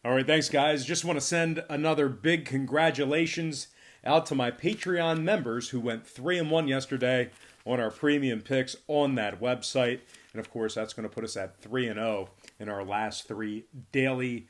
All right, thanks, guys. Just want to send another big congratulations out to my Patreon members who went 3-1 yesterday on our premium picks on that website. And of course, that's going to put us at 3-0 in our last three daily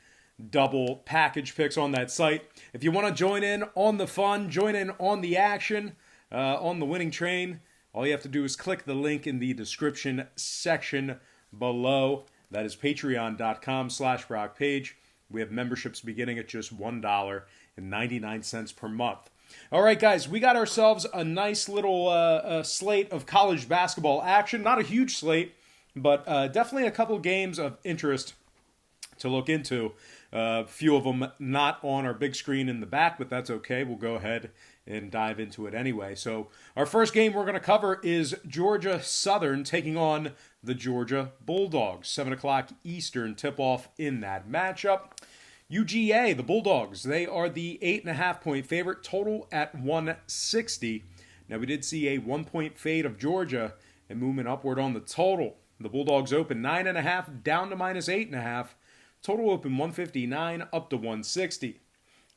double package picks on that site. If you want to join in on the fun, join in on the action, on the winning train, all you have to do is click the link in the description section below. That is patreon.com/BrockPage. We have memberships beginning at just $1.99 per month. All right, guys, we got ourselves a nice little slate of college basketball action. Not a huge slate, but definitely a couple games of interest to look into. A few of them not on our big screen in the back, but that's okay. We'll go ahead and dive into it anyway. So our first game we're going to cover is Georgia Southern taking on the Georgia Bulldogs. 7 o'clock Eastern tip-off in that matchup. UGA, the Bulldogs, they are the 8.5-point favorite, total at 160. Now, we did see a 1-point fade of Georgia and movement upward on the total. The Bulldogs open 9.5 down to -8.5. Total open 159 up to 160.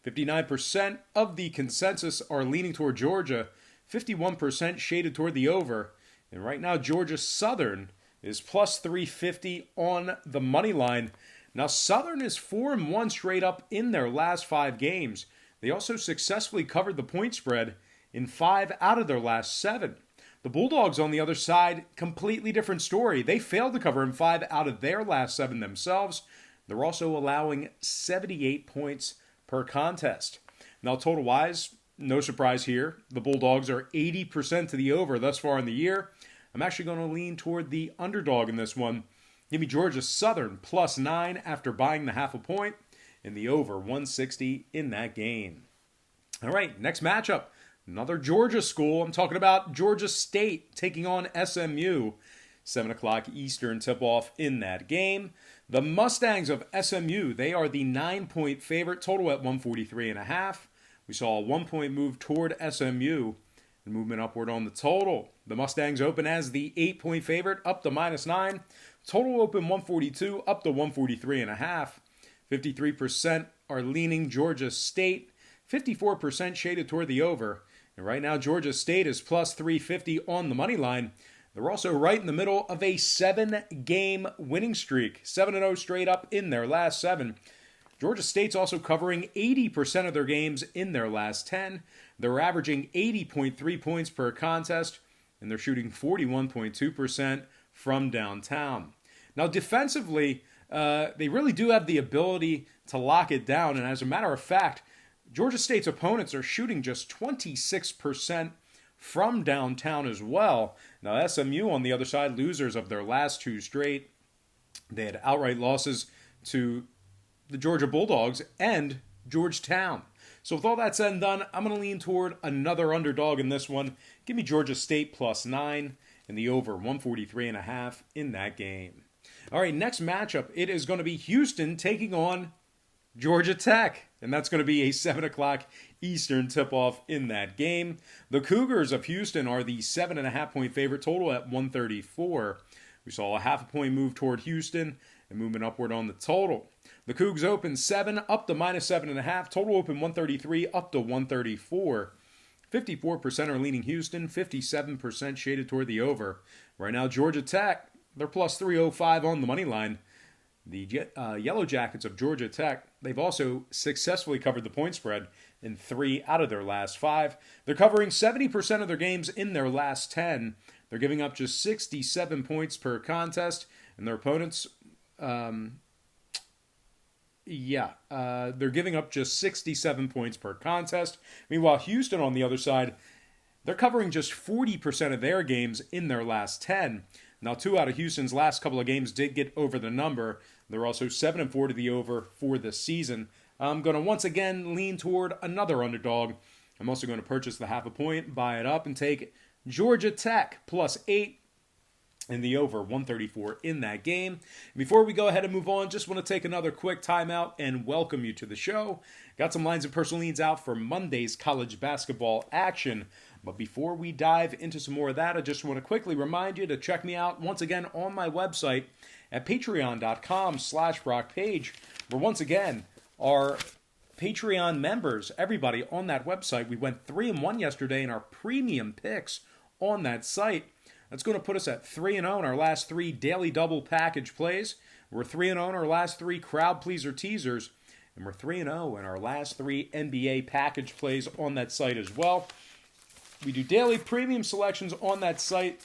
59% of the consensus are leaning toward Georgia. 51% shaded toward the over. And right now, Georgia Southern is plus 350 on the money line. Now, Southern is 4-1 straight up in their last 5 games. They also successfully covered the point spread in 5 out of their last 7. The Bulldogs, on the other side, completely different story. They failed to cover in 5 out of their last 7 themselves. They're also allowing 78 points per contest. Now, total-wise, no surprise here. The Bulldogs are 80% to the over thus far in the year. I'm actually going to lean toward the underdog in this one. Give me Georgia Southern plus 9 after buying the half a point, and the over 160 in that game. All right, next matchup. Another Georgia school. I'm talking about Georgia State taking on SMU. 7 o'clock Eastern tip-off in that game. The Mustangs of SMU, they are the 9-point favorite, total at 143.5. We saw a 1-point move toward SMU and movement upward on the total. The Mustangs open as the 8-point favorite, up to -9. Total open 142, up to 143.5. 53% are leaning Georgia State. 54% shaded toward the over. And right now, Georgia State is plus 350 on the money line. They're also right in the middle of a 7-game winning streak. 7-0 straight up in their last 7. Georgia State's also covering 80% of their games in their last 10. They're averaging 80.3 points per contest, and they're shooting 41.2% from downtown. Now, defensively, they really do have the ability to lock it down, and as a matter of fact, Georgia State's opponents are shooting just 26% from downtown as well. Now, SMU, on the other side, losers of their last 2 straight. They had outright losses to the Georgia Bulldogs and Georgetown. So with all that said and done, I'm going to lean toward another underdog in this one. Give me Georgia State plus 9 and the over 143.5 in that game. All right, next matchup, it is going to be Houston taking on Georgia Tech, and that's going to be a 7 o'clock Eastern tip-off in that game. The Cougars of Houston are the 7.5-point favorite, total at 134. We saw a half a point move toward Houston and movement upward on the total. The Cougs open 7 up to -7.5. Total open 133 up to 134. 54% are leaning Houston, 57% shaded toward the over. Right now, Georgia Tech, they're plus 305 on the money line. The Yellow Jackets of Georgia Tech, they've also successfully covered the point spread in 3 out of their last 5. They're covering 70% of their games in their last 10. They're giving up just 67 points per contest, and their opponents, they're giving up just 67 points per contest. Meanwhile, Houston, on the other side, they're covering just 40% of their games in their last 10. Now, 2 out of Houston's last couple of games did get over the number. They're also 7-4 to the over for this season. I'm going to once again lean toward another underdog. I'm also going to purchase the half a point, buy it up, and take Georgia Tech plus 8 and the over 134 in that game. Before we go ahead and move on, just want to take another quick timeout and welcome you to the show. Got some lines and personal leads out for Monday's college basketball action. But before we dive into some more of that, I just want to quickly remind you to check me out once again on my website at patreon.com/BrockPage, where once again, our Patreon members, everybody on that website. We went 3-1 yesterday in our premium picks on that site. That's going to put us at 3-0 in our last 3 daily double package plays. We're 3-0 in our last 3 crowd pleaser teasers. And we're 3-0 in our last 3 NBA package plays on that site as well. We do daily premium selections on that site,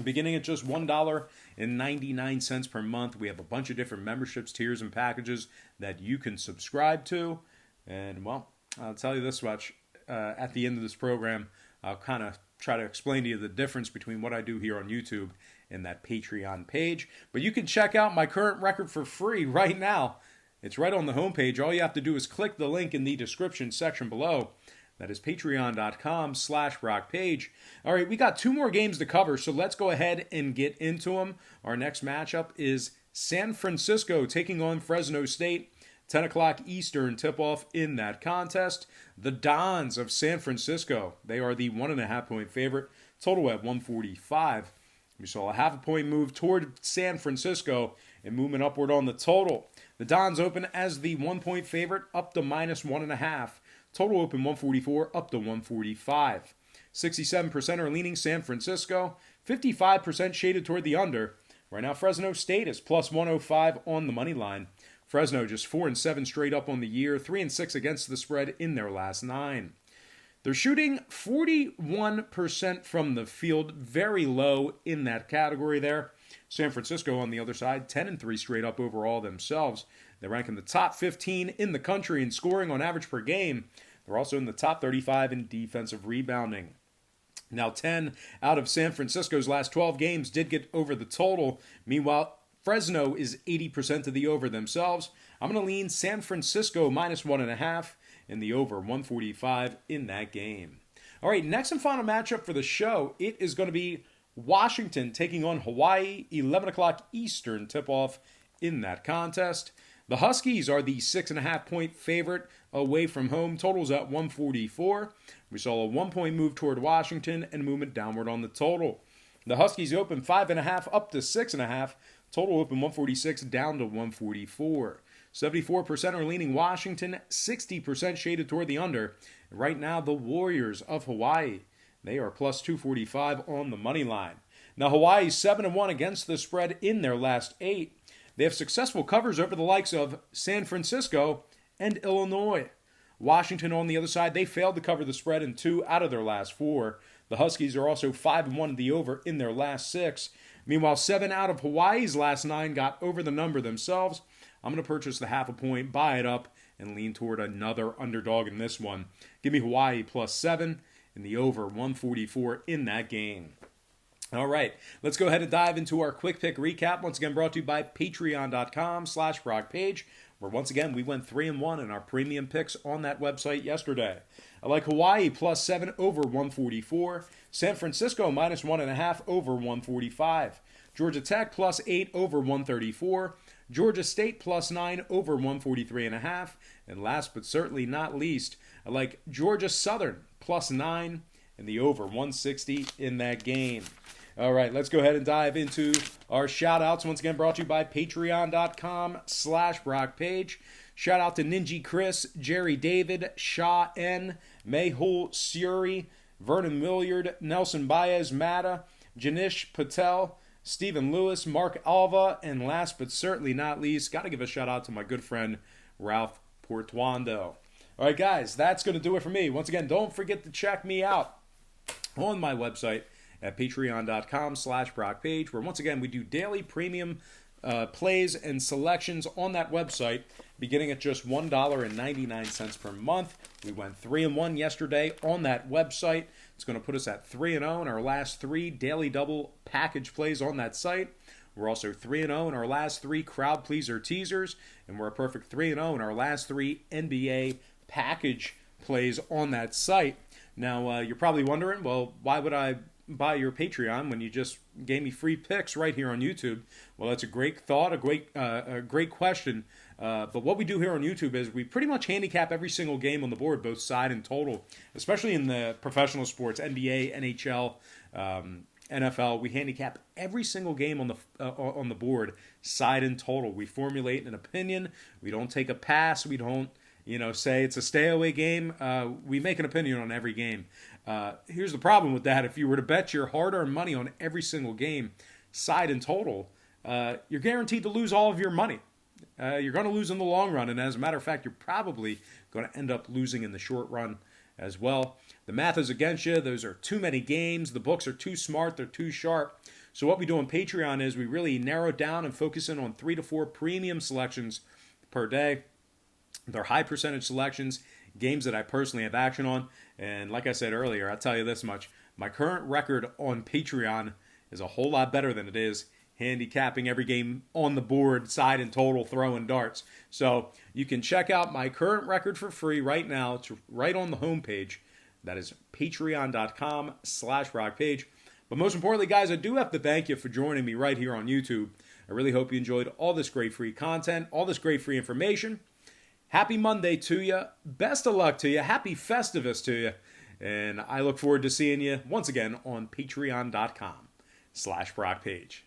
beginning at just $1.99 per month. We have a bunch of different memberships, tiers, and packages that you can subscribe to. And, well, I'll tell you this much. At the end of this program, I'll kind of try to explain to you the difference between what I do here on YouTube and that Patreon page. But you can check out my current record for free right now. It's right on the homepage. All you have to do is click the link in the description section below. That is patreon.com/BrockPage. All right, we got 2 more games to cover, so let's go ahead and get into them. Our next matchup is San Francisco taking on Fresno State. 10 o'clock Eastern tip-off in that contest. The Dons of San Francisco, they are the 1.5-point favorite. Total at 145. We saw a 0.5-point move toward San Francisco and movement upward on the total. The Dons open as the 1-point favorite, up to -1.5. Total open 144, up to 145. 67% are leaning San Francisco. 55% shaded toward the under. Right now, Fresno State is +105 on the money line. Fresno just 4-7 straight up on the year, 3-6 against the spread in their last 9. They're shooting 41% from the field, very low in that category there. San Francisco on the other side, 10-3 straight up overall themselves. They rank in the top 15 in the country in scoring on average per game. They're also in the top 35 in defensive rebounding. Now, 10 out of San Francisco's last 12 games did get over the total. Meanwhile, Fresno is 80% of the over themselves. I'm going to lean San Francisco -1.5 in the over 145 in that game. All right, next and final matchup for the show. It is going to be Washington taking on Hawaii, 11 o'clock Eastern tip-off in that contest. The Huskies are the 6.5-point favorite away from home. Totals at 144. We saw a 1-point move toward Washington and movement downward on the total. The Huskies open 5.5 up to 6.5. Total open 146 down to 144. 74% are leaning Washington, 60% shaded toward the under. Right now, the Warriors of Hawaii, they are +245 on the money line. Now, Hawaii's 7-1 against the spread in their last 8. They have successful covers over the likes of San Francisco and Illinois. Washington, on the other side, they failed to cover the spread in 2 out of their last 4. The Huskies are also 5-1 to the over in their last 6. Meanwhile, 7 out of Hawaii's last 9 got over the number themselves. I'm going to purchase the 0.5 point, buy it up, and lean toward another underdog in this one. Give me Hawaii +7 and the over 144 in that game. All right, let's go ahead and dive into our quick pick recap. Once again, brought to you by patreon.com/BrockPage, where once again we went 3-1 in our premium picks on that website yesterday. I like Hawaii +7 over 144. San Francisco -1.5 over 145. Georgia Tech +8 over 134. Georgia State +9 over 143.5. And last but certainly not least, I like Georgia Southern +9 and the over 160 in that game. All right, let's go ahead and dive into our shout-outs. Once again, brought to you by patreon.com/BrockPage. Shout out to Ninja Chris, Jerry David, Shaw N, Mehul Suri, Vernon Williard, Nelson Baez Mata, Janish Patel, Stephen Lewis, Mark Alva, and last but certainly not least, got to give a shout out to my good friend Ralph Portuando. All right, guys, that's going to do it for me. Once again, don't forget to check me out on my website at patreon.com/BrockPage, where once again we do daily premium plays and selections on that website, beginning at just $1.99 per month. We went 3-1 yesterday on that website. It's going to put us at 3-0 in our last 3 daily double package plays on that site. We're also 3-0 in our last 3 crowd pleaser teasers, and we're a perfect 3-0 in our last 3 NBA package plays on that site. Now, you're probably wondering, well, why would I buy your Patreon when you just gave me free picks right here on YouTube? Well, that's a great thought, a great question. But what we do here on YouTube is we pretty much handicap every single game on the board, both side and total, especially in the professional sports, NBA, NHL, NFL. We handicap every single game on the board, side and total. We formulate an opinion. We don't take a pass. We don't, say it's a stay away game. We make an opinion on every game. Here's the problem with that: if you were to bet your hard-earned money on every single game, side and total, you're guaranteed to lose all of your money. You're going to lose in the long run, and as a matter of fact, you're probably going to end up losing in the short run as well. The math is against you. Those are too many games. The books are too smart. They're too sharp. So what we do on Patreon is we really narrow down and focus in on 3 to 4 premium selections per day. They're high percentage selections, games that I personally have action on. And like I said earlier, I'll tell you this much. My current record on Patreon is a whole lot better than it is handicapping every game on the board, side and total, throwing darts. So you can check out my current record for free right now. It's right on the homepage. That is patreon.com/rockpage. But most importantly, guys, I do have to thank you for joining me right here on YouTube. I really hope you enjoyed all this great free content, all this great free information. Happy Monday to you. Best of luck to you. Happy Festivus to you. And I look forward to seeing you once again on patreon.com/rockpage.